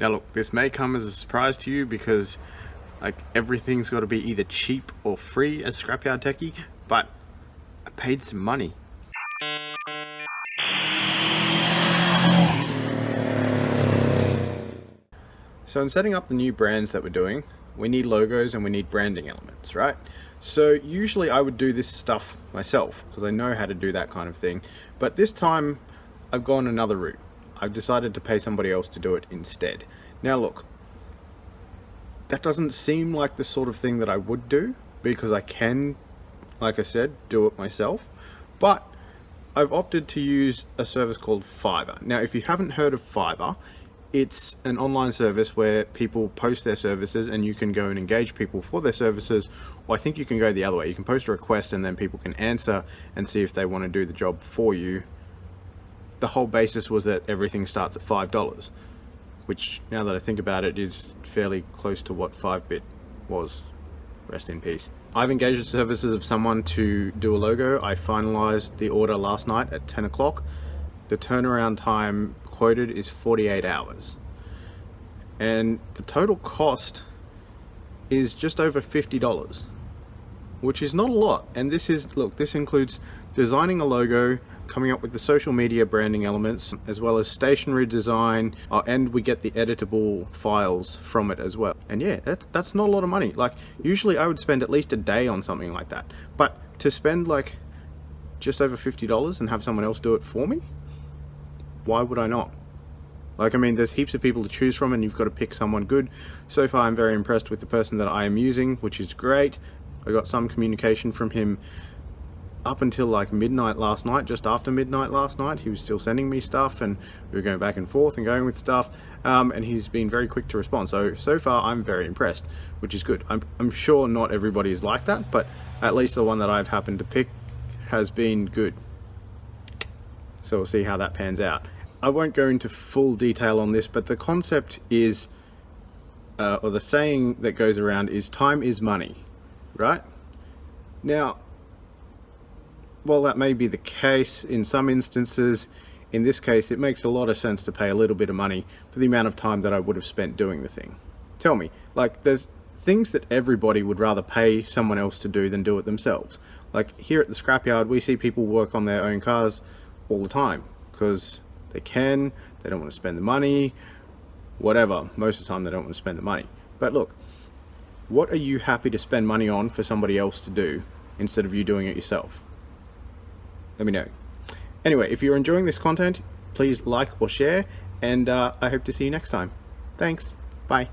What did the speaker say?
Now look, this may come as a surprise to you because like everything's got to be either cheap or free as Scrapyard Techie, but I paid some money. So in setting up the new brands that we're doing, we need logos and we need branding elements, right? So usually I would do this stuff myself because I know how to do that kind of thing. But this time I've gone another route. I've decided to pay somebody else to do it instead. Now look, that doesn't seem like the sort of thing that I would do because I can, like I said, do it myself. But I've opted to use a service called Fiverr. Now if you haven't heard of Fiverr, it's an online service where people post their services and you can go and engage people for their services, or I think you can go the other way. You can post a request and then people can answer and see if they want to do the job for you. The whole basis was that everything starts at $5, which now that I think about it is fairly close to what 5-bit was. Rest in peace. I've engaged the services of someone to do a logo. I finalized the order last night at 10 o'clock. The turnaround time quoted is 48 hours. And the total cost is just over $50, which is not a lot. And this is, look, this includes designing a logo, coming up with the social media branding elements, as well as stationery design, and we get the editable files from it as well. And yeah, that's not a lot of money. Like usually I would spend at least a day on something like that, but to spend like just over $50 and have someone else do it for me, why would I not? Like, I mean, there's heaps of people to choose from and you've got to pick someone good. So far I'm very impressed with the person that I am using, which is great. I got some communication from him up until like midnight last night. Just after midnight last night he was still sending me stuff and we were going back and forth and going with stuff, and he's been very quick to respond. So far I'm very impressed, which is good. I'm sure not everybody is like that, but at least the one that I've happened to pick has been good. So we'll see how that pans out. I won't go into full detail on this, but the concept is, or the saying that goes around is, time is money, right? Now, while that may be the case in some instances, in this case it makes a lot of sense to pay a little bit of money for the amount of time that I would have spent doing the thing. Tell me, like, there's things that everybody would rather pay someone else to do than do it themselves. Like here at the scrapyard we see people work on their own cars all the time because they can, they don't want to spend the money, whatever. Most of the time they don't want to spend the money. But look, what are you happy to spend money on for somebody else to do instead of you doing it yourself? Let me know. Anyway, if you're enjoying this content, please like or share, and I hope to see you next time. Thanks. Bye.